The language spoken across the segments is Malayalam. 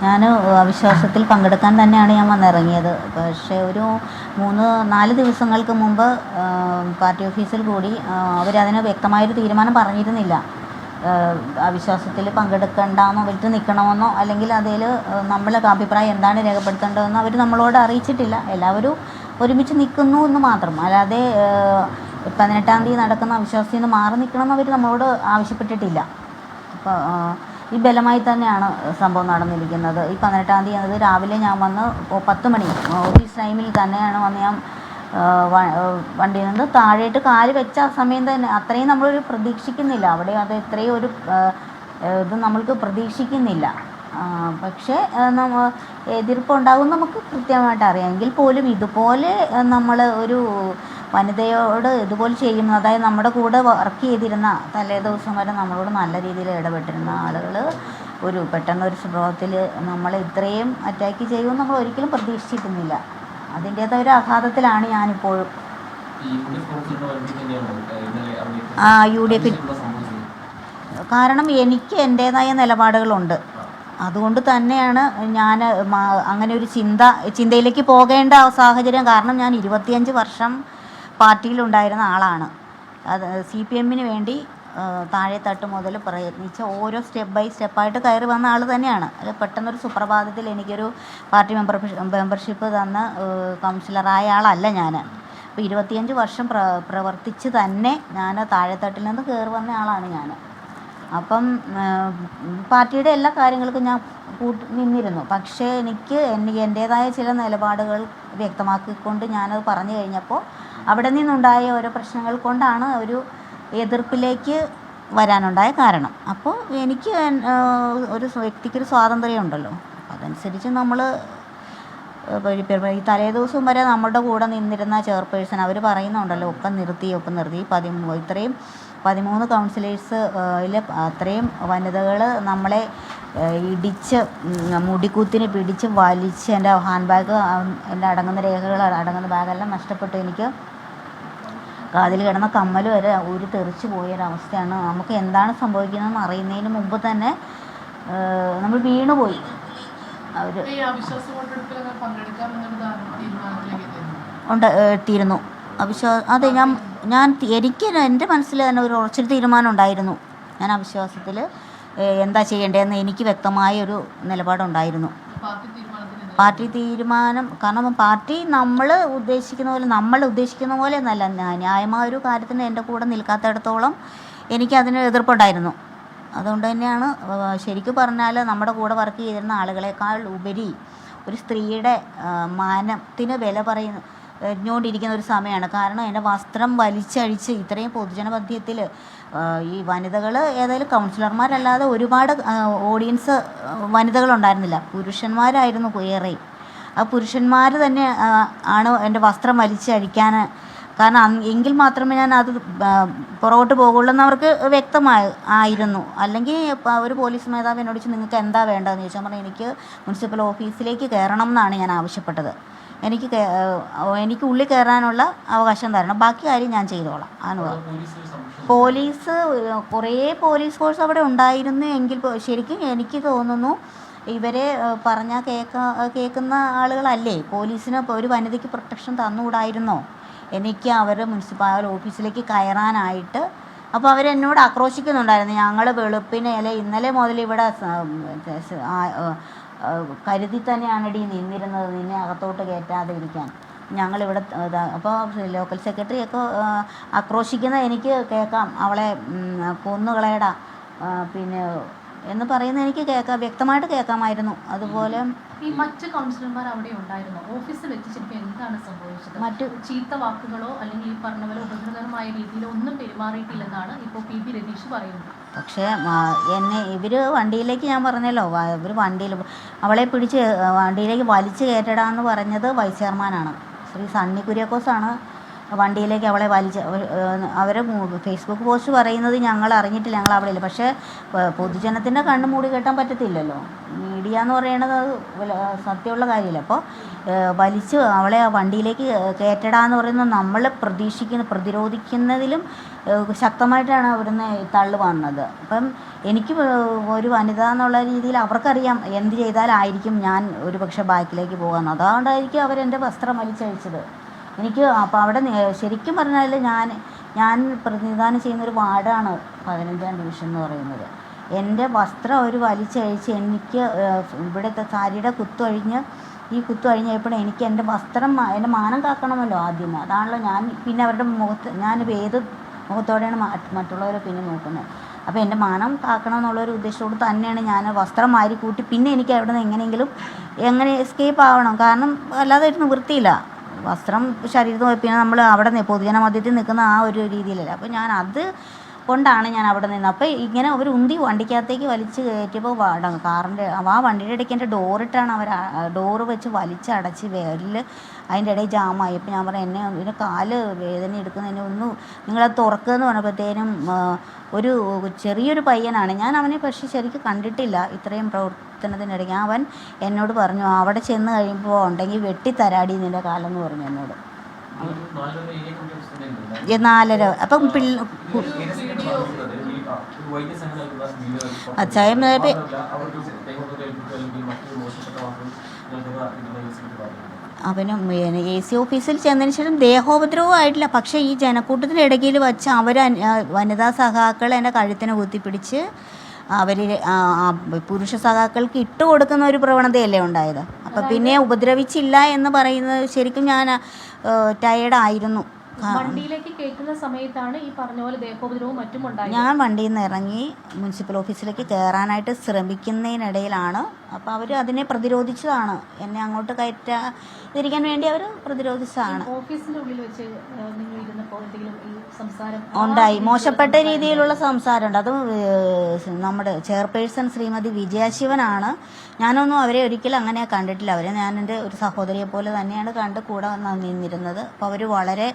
ഞാൻ അവിശ്വാസത്തിൽ പങ്കെടുക്കാൻ തന്നെയാണ് ഞാൻ വന്നിറങ്ങിയത്. പക്ഷേ ഒരു 3-4 ദിവസങ്ങൾക്ക് മുമ്പ് പാർട്ടി ഓഫീസിൽ കൂടി അവരതിന് വ്യക്തമായൊരു തീരുമാനം പറഞ്ഞിരുന്നില്ല. അവിശ്വാസത്തിൽ പങ്കെടുക്കണ്ടെന്നോ വിട്ട് നിൽക്കണമെന്നോ അല്ലെങ്കിൽ അതിൽ നമ്മളെ അഭിപ്രായം എന്താണ് രേഖപ്പെടുത്തേണ്ടതെന്നോ അവർ നമ്മളോട് അറിയിച്ചിട്ടില്ല. എല്ലാവരും ഒരുമിച്ച് നിൽക്കുന്നു എന്ന് മാത്രം. അല്ലാതെ 18-ാം തീയതി നടക്കുന്ന അവിശ്വാസത്തിൽ നിന്ന് മാറി നിൽക്കണമെന്ന് അവർ നമ്മളോട് ആവശ്യപ്പെട്ടിട്ടില്ല. അപ്പോൾ ഈ ബലമായി തന്നെയാണ് സംഭവം നടന്നിരിക്കുന്നത്. ഈ 18-ാം തീയതി അത് രാവിലെ ഞാൻ വന്ന് 10 മണി ഓഫീസ് ടൈമിൽ തന്നെയാണ് വന്ന് ഞാൻ വണ്ടിയിൽ നിന്ന് താഴേട്ട് കാല് വെച്ച ആ സമയം തന്നെ അത്രയും നമ്മളൊരു പ്രതീക്ഷിക്കുന്നില്ല. അവിടെ അത് ഇത്രയും ഒരു ഇത് നമ്മൾക്ക് പ്രതീക്ഷിക്കുന്നില്ല. പക്ഷേ എതിർപ്പുണ്ടാകും നമുക്ക് കൃത്യമായിട്ട് അറിയാം. എങ്കിൽ പോലും ഇതുപോലെ നമ്മൾ ഒരു വനിതയോട് ഇതുപോലെ ചെയ്യുന്നു, അതായത് നമ്മുടെ കൂടെ വർക്ക് ചെയ്തിരുന്ന തലേ ദിവസം വരെ നമ്മളോട് നല്ല രീതിയിൽ ഇടപെട്ടിരുന്ന ആളുകൾ ഒരു പെട്ടെന്നൊരു സംഭവത്തിൽ നമ്മളെ ഇത്രയും അറ്റാക്ക് ചെയ്യുമെന്ന് നമ്മൾ ഒരിക്കലും പ്രതീക്ഷിച്ചിരുന്നില്ല. അതിൻ്റേതായ ഒരു ആഘാതത്തിലാണ് ഞാനിപ്പോഴും. UDF കാരണം എനിക്ക് എൻ്റേതായ നിലപാടുകളുണ്ട്. അതുകൊണ്ട് തന്നെയാണ് ഞാൻ അങ്ങനെ ഒരു ചിന്തയിലേക്ക് പോകേണ്ട സാഹചര്യം. കാരണം ഞാൻ 25 വർഷം പാർട്ടിയിലുണ്ടായിരുന്ന ആളാണ്. അത് CPM-ന് വേണ്ടി താഴെത്തട്ട് മുതൽ പ്രയത്നിച്ച് ഓരോ സ്റ്റെപ്പ് ബൈ സ്റ്റെപ്പായിട്ട് കയറി വന്ന ആൾ തന്നെയാണ്. അത് പെട്ടെന്നൊരു സുപ്രഭാതത്തിൽ എനിക്കൊരു പാർട്ടി മെമ്പർഷിപ്പ് തന്ന കൗൺസിലറായ ആളല്ല ഞാൻ. അപ്പോൾ 25 വർഷം പ്രവർത്തിച്ച് തന്നെ ഞാൻ താഴെത്തട്ടിൽ നിന്ന് കയറി വന്ന ആളാണ് ഞാൻ. അപ്പം പാർട്ടിയുടെ എല്ലാ കാര്യങ്ങൾക്കും ഞാൻ നിന്നിരുന്നു. പക്ഷേ എനിക്ക് എൻ്റേതായ ചില നിലപാടുകൾ വ്യക്തമാക്കിക്കൊണ്ട് ഞാനത് പറഞ്ഞു കഴിഞ്ഞപ്പോൾ അവിടെ നിന്നുണ്ടായ ഓരോ പ്രശ്നങ്ങൾ കൊണ്ടാണ് ഒരു എതിർപ്പിലേക്ക് വരാനുണ്ടായ കാരണം. അപ്പോൾ എനിക്ക് ഒരു വ്യക്തിക്കൊരു സ്വാതന്ത്ര്യം ഉണ്ടല്ലോ. അതനുസരിച്ച് നമ്മൾ ഈ തലേ ദിവസം വരെ നമ്മുടെ കൂടെ നിന്നിരുന്ന ചെയർപേഴ്സൺ അവർ പറയുന്നുണ്ടല്ലോ ഒക്കെ നിർത്തി 13 കൗൺസിലേഴ്സ് അത്രയും വനിതകൾ നമ്മളെ ഇടിച്ച് മുടിക്കുത്തിന് പിടിച്ച് വലിച്ച് എൻ്റെ ഹാൻഡ് ബാഗ്, എൻ്റെ അടങ്ങുന്ന രേഖകൾ അടങ്ങുന്ന ബാഗെല്ലാം നഷ്ടപ്പെട്ടു. എനിക്ക് കാതിൽ കിടന്ന കമ്മൽ വരെ തെറിച്ച് പോയൊരവസ്ഥയാണ്. നമുക്ക് എന്താണ് സംഭവിക്കുന്നതെന്ന് അറിയുന്നതിന് മുമ്പ് തന്നെ നമ്മൾ വീണുപോയി. എത്തിയിരുന്നു അതെ. എനിക്ക് എൻ്റെ മനസ്സിൽ തന്നെ ഒരു ഉറച്ചൊരു തീരുമാനം ഉണ്ടായിരുന്നു. ഞാൻ അവിശ്വാസത്തിൽ എന്താ ചെയ്യേണ്ടതെന്ന് എനിക്ക് വ്യക്തമായൊരു നിലപാടുണ്ടായിരുന്നു. പാർട്ടി തീരുമാനം കാരണം പാർട്ടി നമ്മൾ ഉദ്ദേശിക്കുന്ന പോലെ എന്നല്ല. ന്യായമായ ഒരു കാര്യത്തിന് എൻ്റെ കൂടെ നിൽക്കാത്തിടത്തോളം എനിക്കതിന് എതിർപ്പുണ്ടായിരുന്നു. അതുകൊണ്ട് തന്നെയാണ് ശരിക്കും പറഞ്ഞാൽ നമ്മുടെ കൂടെ വർക്ക് ചെയ്തിരുന്ന ആളുകളെക്കാൾ ഉപരി ഒരു സ്ത്രീയുടെ മാനത്തിന് വില പറഞ്ഞുകൊണ്ടിരിക്കുന്ന ഒരു സമയമാണ്. കാരണം എൻ്റെ വസ്ത്രം വലിച്ചഴിച്ച് ഇത്രയും പൊതുജനമധ്യത്തിൽ ഈ വനിതകൾ ഏതായാലും കൗൺസിലർമാരല്ലാതെ ഒരുപാട് ഓഡിയൻസ് വനിതകളുണ്ടായിരുന്നില്ല, പുരുഷന്മാരായിരുന്നു ഏറെ. ആ പുരുഷന്മാർ തന്നെ ആണ് എൻ്റെ വസ്ത്രം വലിച്ചഴിക്കാൻ. കാരണം എങ്കിൽ മാത്രമേ ഞാൻ അത് പുറകോട്ട് പോകുള്ളൂ എന്ന് അവർക്ക് വ്യക്തമായിരുന്നു. അല്ലെങ്കിൽ ഒരു പോലീസ് മേധാവി എന്നോട് ചോദിച്ചു നിങ്ങൾക്ക് എന്താ വേണ്ടതെന്ന് ചോദിച്ചാൽ പറഞ്ഞാൽ എനിക്ക് മുനിസിപ്പൽ ഓഫീസിലേക്ക് കയറണം എന്നാണ് ഞാൻ ആവശ്യപ്പെട്ടത്. എനിക്ക് ഉള്ളിൽ കയറാനുള്ള അവകാശം തരണം, ബാക്കി കാര്യം ഞാൻ ചെയ്തോളാം ആണ്. പോലീസ് കുറേ പോലീസ് ഫോഴ്സ് അവിടെ ഉണ്ടായിരുന്നു. എങ്കിൽ ശരിക്കും എനിക്ക് തോന്നുന്നു ഇവരെ പറഞ്ഞാൽ കേൾക്കുന്ന ആളുകളല്ലേ. പോലീസിന് ഒരു വനിതയ്ക്ക് പ്രൊട്ടക്ഷൻ തന്നുകൂടായിരുന്നോ എനിക്ക് അവർ മുനിസിപ്പൽ ഓഫീസിലേക്ക് കയറാനായിട്ട്? അപ്പോൾ അവരെന്നോട് ആക്രോശിക്കുന്നുണ്ടായിരുന്നു. ഞങ്ങൾ വെളുപ്പിനെ ഇന്നലെ മുതൽ ഇവിടെ കരുതി തന്നെയാണടി നിന്നിരുന്നത് നിന്നെ അകത്തോട്ട് കയറ്റാതെ ഇരിക്കാൻ. ഞങ്ങളിവിടെ അപ്പോൾ ലോക്കൽ സെക്രട്ടറിയൊക്കെ ആക്രോശിക്കുന്നത് എനിക്ക് കേൾക്കാം. അവളെ കൊന്നുകളയടാ പിന്നെ എന്ന് പറയുന്നത് എനിക്ക് വ്യക്തമായിട്ട് കേൾക്കാമായിരുന്നു. അതുപോലെ ഈ മറ്റ് കൗൺസിലർമാർ അവിടെ ഉണ്ടായിരുന്നു ഓഫീസിൽ വെച്ച് ശരിക്കും എന്താണ് സംഭവിച്ചത്? മറ്റ് ചീത്ത വാക്കുകളോ അല്ലെങ്കിൽ ഈ പറഞ്ഞ പോലെ ഉപദ്രവകരമായ രീതിയിലോ ഒന്നും പെരുമാറിയിട്ടില്ലെന്നാണ് ഇപ്പോൾ PB രതീഷ് പറയുന്നത്. പക്ഷേ ഇവർ വണ്ടിയിലേക്ക് ഞാൻ പറഞ്ഞല്ലോ, ഇവർ വണ്ടിയിൽ അവളെ പിടിച്ച് വണ്ടിയിലേക്ക് വലിച്ചു കയറ്റടാന്ന് പറഞ്ഞത് വൈസ് ചെയർമാനാണ്, ശ്രീ സണ്ണി കുര്യാക്കോസാണ് വണ്ടിയിലേക്ക് അവളെ വലിച്ച് അവരെ ഫേസ്ബുക്ക് പോസ്റ്റ് പറയുന്നത് ഞങ്ങൾ അറിഞ്ഞിട്ടില്ല, ഞങ്ങൾ അവിടെ ഇല്ല. പക്ഷേ പൊതുജനത്തിൻ്റെ കണ്ണ് മൂടി കെട്ടാൻ പറ്റത്തില്ലല്ലോ. മീഡിയ എന്ന് പറയുന്നത് സത്യമുള്ള കാര്യമില്ല. അപ്പോൾ വലിച്ച് അവളെ ആ വണ്ടിയിലേക്ക് കയറ്റടാന്ന് പറയുന്നത് നമ്മൾ പ്രതിരോധിക്കുന്നതിലും ശക്തമായിട്ടാണ് അവിടുന്ന് തള്ളു വന്നത്. അപ്പം എനിക്ക് ഒരു വനിത എന്നുള്ള രീതിയിൽ അവർക്കറിയാം എന്ത് ചെയ്താലായിരിക്കും ഞാൻ ഒരു പക്ഷേ ബാക്കിലേക്ക് പോകാമെന്ന്. അതുകൊണ്ടായിരിക്കും അവരെൻ്റെ വസ്ത്രം വലിച്ചഴിച്ചത്. എനിക്ക് അപ്പോൾ അവിടെ ശരിക്കും പറഞ്ഞാൽ ഞാൻ പ്രതിനിധാനം ചെയ്യുന്നൊരു വാർഡാണ് 15-ാം ഡിവിഷൻ എന്ന് പറയുന്നത്. എൻ്റെ വസ്ത്രം അവർ വലിച്ചഴിച്ച് എനിക്ക് ഇവിടുത്തെ സാരിയുടെ ഈ കുത്തു കഴിഞ്ഞപ്പോഴും എനിക്ക് എൻ്റെ വസ്ത്രം എൻ്റെ മാനം കാക്കണമല്ലോ ആദ്യം. അതാണല്ലോ ഞാൻ പിന്നെ അവരുടെ മുഖത്ത് ഞാനിപ്പോൾ ഏത് മുഖത്തോടെയാണ് മറ്റുള്ളവരെ പിന്നെ നോക്കുന്നത്. അപ്പോൾ എൻ്റെ മാനം കാക്കണം എന്നുള്ളൊരു ഉദ്ദേശത്തോട് തന്നെയാണ് ഞാൻ വസ്ത്രം മാരി കൂട്ടി പിന്നെ എനിക്ക് അവിടെ നിന്ന് എങ്ങനെ എസ്കേപ്പ് ആവണം. കാരണം അല്ലാതെ ഒരു നിവൃത്തിയില്ല. വസ്ത്രം ശരീരത്തിൽ പോയി പിന്നെ നമ്മൾ അവിടെ പൊതുജന മധ്യത്തിൽ നിൽക്കുന്ന ആ ഒരു രീതിയിലല്ല. അപ്പോൾ ഞാൻ അത് കൊണ്ടാണ് ഞാൻ അവിടെ നിന്ന്. അപ്പോൾ ഇങ്ങനെ അവർ ഉന്തി വണ്ടിക്കകത്തേക്ക് വലിച്ച് കയറ്റിയപ്പോൾ കാറിൻ്റെ ആ വണ്ടിയുടെ ഇടയ്ക്ക് എൻ്റെ ഡോറിട്ടാണ് അവർ ഡോറ് വെച്ച് വലിച്ചടച്ച് വിരല് അതിൻ്റെ ഇടയിൽ ജാമായി. അപ്പോൾ ഞാൻ പറഞ്ഞു എൻ്റെ കാല് വേദന എടുക്കുന്നതിന് നിങ്ങളത് തുറക്കുമെന്ന് പറഞ്ഞപ്പോഴത്തേനും ഒരു ചെറിയൊരു പയ്യനാണ്. ഞാൻ അവനെ പക്ഷേ ശരിക്കും കണ്ടിട്ടില്ല ഇത്രയും പ്രവർത്തനത്തിനിടയ്ക്ക്. അവൻ എന്നോട് പറഞ്ഞു അവിടെ ചെന്ന് കഴിയുമ്പോൾ ഉണ്ടെങ്കിൽ വെട്ടിത്തരാടി നിൻ്റെ കാലെന്ന് പറഞ്ഞു എന്നോട്. 4:30. അപ്പം അച്ചായം അവനും AC ഓഫീസിൽ ചെന്നതിന് ശേഷം ദേഹോപദ്രവം ആയിട്ടില്ല. പക്ഷേ ഈ ജനക്കൂട്ടത്തിൻ്റെ ഇടയ്ക്കിൽ വച്ച് വനിതാ സഖാക്കൾ എൻ്റെ കഴുത്തിനെ കുത്തിപ്പിടിച്ച് അവർ പുരുഷ സഖാക്കൾക്ക് ഇട്ട് കൊടുക്കുന്ന ഒരു പ്രവണതയല്ലേ ഉണ്ടായത്. അപ്പം പിന്നെ ഉപദ്രവിച്ചില്ല എന്ന് പറയുന്നത് ശരിക്കും ഞാൻ ടയേർഡായിരുന്നു. വണ്ടിയിലേക്ക് കയറ്റുന്ന സമയത്താണ് ഈ പറഞ്ഞ പോലെ ദേഹോപദ്രവവും മറ്റും ഉണ്ടായത്. ഞാൻ വണ്ടിയിൽ നിന്ന് ഇറങ്ങി മുനിസിപ്പൽ ഓഫീസിലേക്ക് കയറാനായിട്ട് ശ്രമിക്കുന്നതിനിടയിലാണ്. അപ്പോൾ അവർ അതിനെ പ്രതിരോധിച്ചതാണ്. എന്നെ അങ്ങോട്ട് കയറ്റാതിരിക്കാൻ വേണ്ടി അവർ പ്രതിരോധിച്ചതാണ്. ഓഫീസിന്റെ ഉള്ളിൽ വെച്ച് നിങ്ങൾ ഇരുന്നപ്പോൾ എന്തെങ്കിലും ഈ സംസാരം ഉണ്ടായി? മോശപ്പെട്ട രീതിയിലുള്ള സംസാരമുണ്ട്. അത് നമ്മുടെ ചെയർപേഴ്സൺ ശ്രീമതി വിജയശിവനാണ്. ഞാനൊന്നും അവരെ ഒരിക്കലും അങ്ങനെ കണ്ടിട്ടില്ല. അവരെ ഞാൻ എൻ്റെ ഒരു സഹോദരിയെ പോലെ തന്നെയാണ് കണ്ട് കൂടെ നിന്നിരുന്നത്. അപ്പോൾ അവർ വളരെ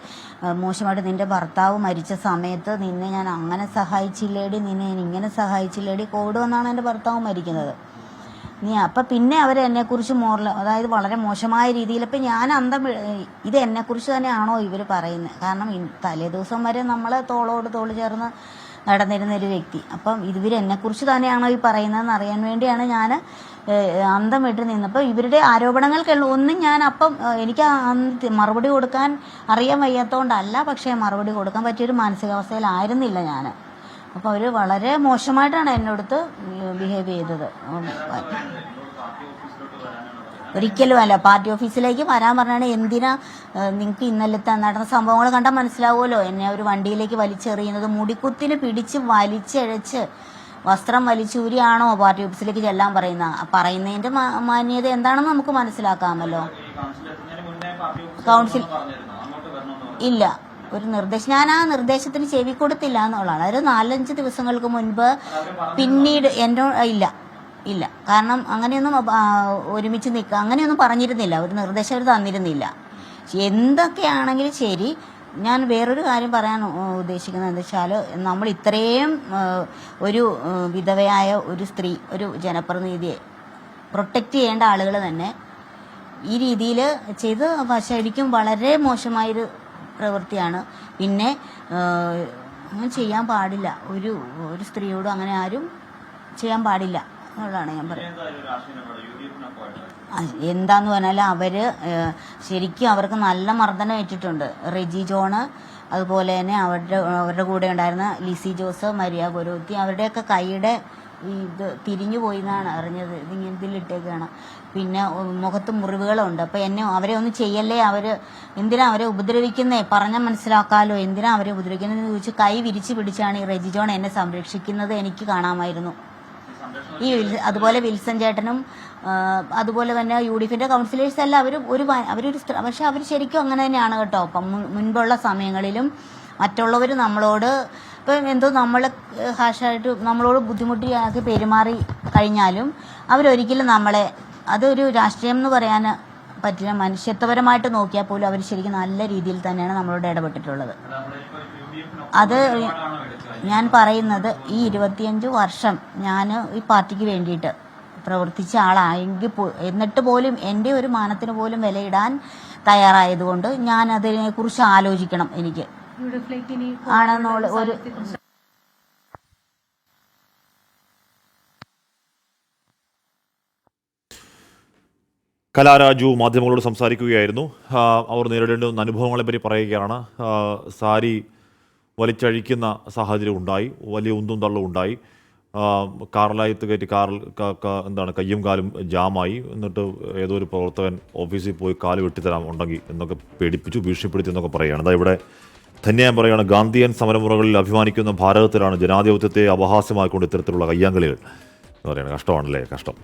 മോശമായിട്ട് നിൻ്റെ ഭർത്താവ് മരിച്ച സമയത്ത് നിന്നെ ഞാൻ അങ്ങനെ സഹായിച്ചില്ലേടി, നിന്നെ ഞാൻ ഇങ്ങനെ സഹായിച്ചില്ലേടി, കോവിഡ് വന്നാണ് എൻ്റെ ഭർത്താവ് മരിക്കുന്നത്. അപ്പം പിന്നെ അവർ എന്നെക്കുറിച്ച് അതായത് വളരെ മോശമായ രീതിയിൽ ഇപ്പം ഞാൻ ഇത് എന്നെക്കുറിച്ച് തന്നെയാണോ ഇവർ പറയുന്നത്? കാരണം തലേ ദിവസം വരെ നമ്മൾ തോളോട് തോള് ചേർന്ന് നടന്നിരുന്ന ഒരു വ്യക്തി. അപ്പം ഇവർ എന്നെക്കുറിച്ച് തന്നെയാണോ ഈ പറയുന്നതെന്ന് അറിയാൻ വേണ്ടിയാണ് ഞാൻ അന്തം വിട്ട് നിന്നപ്പോൾ ഇവരുടെ ആരോപണങ്ങൾക്കുള്ള ഒന്നും ഞാൻ എനിക്ക് മറുപടി കൊടുക്കാൻ അറിയാൻ വയ്യാത്തതുകൊണ്ടല്ല, പക്ഷേ മറുപടി കൊടുക്കാൻ പറ്റിയൊരു മാനസികാവസ്ഥയിലായിരുന്നില്ല ഞാൻ. അപ്പോൾ അവർ വളരെ മോശമായിട്ടാണ് എന്നോടത്ത് ബിഹേവ് ചെയ്തത്. ഒരിക്കലും അല്ല. പാർട്ടി ഓഫീസിലേക്ക് വരാൻ പറഞ്ഞാണ്. എന്തിനാ നിങ്ങൾക്ക് ഇന്നലത്തെ നടന്ന സംഭവങ്ങൾ കണ്ടാൽ മനസ്സിലാവുമല്ലോ. എന്നെ ഒരു വണ്ടിയിലേക്ക് വലിച്ചെറിയുന്നത്, മുടിക്കുത്തിന് പിടിച്ച് വലിച്ചഴച്ച് വസ്ത്രം വലിച്ചൂരിയാണോ പാർട്ടി ഓഫീസിലേക്ക് ചെല്ലാൻ പറയുന്നതിൻ്റെ മാന്യത എന്താണെന്ന് നമുക്ക് മനസ്സിലാക്കാമല്ലോ. കൗൺസിൽ ഇല്ല ഒരു നിർദ്ദേശം. ഞാൻ ആ നിർദ്ദേശത്തിന് ചെവി കൊടുത്തില്ല എന്നുള്ളതാണ്. ഒരു 4-5 ദിവസങ്ങൾക്ക് മുൻപ് പിന്നീട് ഇല്ല കാരണം അങ്ങനെയൊന്നും ഒരുമിച്ച് നിൽക്കുക അങ്ങനെയൊന്നും പറഞ്ഞിരുന്നില്ല. ഒരു നിർദ്ദേശം അവർ തന്നിരുന്നില്ല. എന്തൊക്കെയാണെങ്കിലും ശരി, ഞാൻ വേറൊരു കാര്യം പറയാൻ ഉദ്ദേശിക്കുന്നത് എന്താ വെച്ചാൽ, നമ്മൾ ഇത്രയും ഒരു വിധവയായ ഒരു സ്ത്രീ, ഒരു ജനപ്രതിനിധിയെ പ്രൊട്ടക്റ്റ് ചെയ്യേണ്ട ആളുകൾ തന്നെ ഈ രീതിയിൽ ചെയ്ത് ശരിക്കും വളരെ മോശമായൊരു പ്രവൃത്തിയാണ്. പിന്നെ അങ്ങനെ ചെയ്യാൻ പാടില്ല. ഒരു സ്ത്രീയോടും അങ്ങനെ ആരും ചെയ്യാൻ പാടില്ല എന്നുള്ളതാണ് ഞാൻ പറയുന്നത്. എന്താന്ന് പറഞ്ഞാൽ അവർ ശരിക്കും അവർക്ക് നല്ല മർദ്ദനം ഏറ്റിട്ടുണ്ട്. റെജി ജോണ്, അതുപോലെ തന്നെ അവരുടെ കൂടെ ഉണ്ടായിരുന്ന ലിസി ജോസ്, മരിയ ഗോരോത്തി, അവരുടെയൊക്കെ കൈയുടെ ഇത് തിരിഞ്ഞു പോയി എന്നാണ് അറിഞ്ഞത്. ഇതിലിട്ടേക്കാണ്. പിന്നെ മുഖത്ത് മുറിവുകളുണ്ട്. അപ്പോൾ അവരെ ഒന്നും ചെയ്യല്ലേ, എന്തിനാ അവരെ ഉപദ്രവിക്കുന്നേ, പറഞ്ഞാൽ മനസ്സിലാക്കാമല്ലോ, എന്തിനാ അവരെ ഉപദ്രവിക്കുന്നതെന്ന് ചോദിച്ച് കൈ വിരിച്ച് പിടിച്ചാണ് ഈ റെജി ജോൺ എന്നെ സംരക്ഷിക്കുന്നത്. എനിക്ക് കാണാമായിരുന്നു. അതുപോലെ വിൽസൺ ചേട്ടനും അതുപോലെ തന്നെ UDFിൻ്റെ കൗൺസിലേഴ്സ് എല്ലാം അവരൊരു പക്ഷെ അവർ ശരിക്കും അങ്ങനെ തന്നെയാണ് കേട്ടോ. അപ്പം മുൻപുള്ള സമയങ്ങളിലും മറ്റുള്ളവർ നമ്മളോട് ഇപ്പം എന്തോ ഹാഷായിട്ട് നമ്മളോട് ബുദ്ധിമുട്ടിയാക്കി പെരുമാറി കഴിഞ്ഞാലും അവരൊരിക്കലും അതൊരു രാഷ്ട്രീയം എന്ന് പറയാൻ പറ്റിയ മനുഷ്യത്വപരമായിട്ട് നോക്കിയാൽ പോലും അവർ ശരിക്കും നല്ല രീതിയിൽ തന്നെയാണ് നമ്മളോട് ഇടപെട്ടിട്ടുള്ളത്. അത് ഞാൻ പറയുന്നത് ഈ 25 വർഷം ഞാൻ ഈ പാർട്ടിക്ക് വേണ്ടിയിട്ട് പ്രവർത്തിച്ച ആളായെങ്കിൽ എന്നിട്ട് പോലും എൻ്റെ ഒരു മാനത്തിന് പോലും വിലയിടാൻ തയ്യാറായതുകൊണ്ട് ഞാൻ അതിനെക്കുറിച്ച് ആലോചിക്കണം. എനിക്ക് ആണെന്നുള്ള ഒരു കലാരാജു മാധ്യമങ്ങളോട് സംസാരിക്കുകയായിരുന്നു. അവർ നേരിടേണ്ട അനുഭവങ്ങളെപ്പറ്റി പറയുകയാണ്. സാരി വലിച്ചഴിക്കുന്ന സാഹചര്യം ഉണ്ടായി, വലിയ ഉന്തും തള്ളും ഉണ്ടായി. കാറിലായത്ത് കയറ്റി കാറിൽ കയ്യും കാലും ജാമായി. എന്നിട്ട് ഏതോ ഒരു പ്രവർത്തകൻ ഓഫീസിൽ പോയി കാല് വെട്ടിത്തരാൻ ഉണ്ടെങ്കിൽ എന്നൊക്കെ പേടിപ്പിച്ചു, ഭീഷണിപ്പെടുത്തി എന്നൊക്കെ പറയുകയാണ്. അതാ ഇവിടെ ധന്യം പറയുകയാണ്, ഗാന്ധിയൻ സമരമുറകളിൽ അഭിമാനിക്കുന്ന ഭാരതത്തിലാണ് ജനാധിപത്യത്തെ അപഹാസ്യമായിക്കൊണ്ട് ഇത്തരത്തിലുള്ള കയ്യാങ്കളികൾ എന്ന് പറയുന്നത്. കഷ്ടമാണല്ലേ, കഷ്ടം.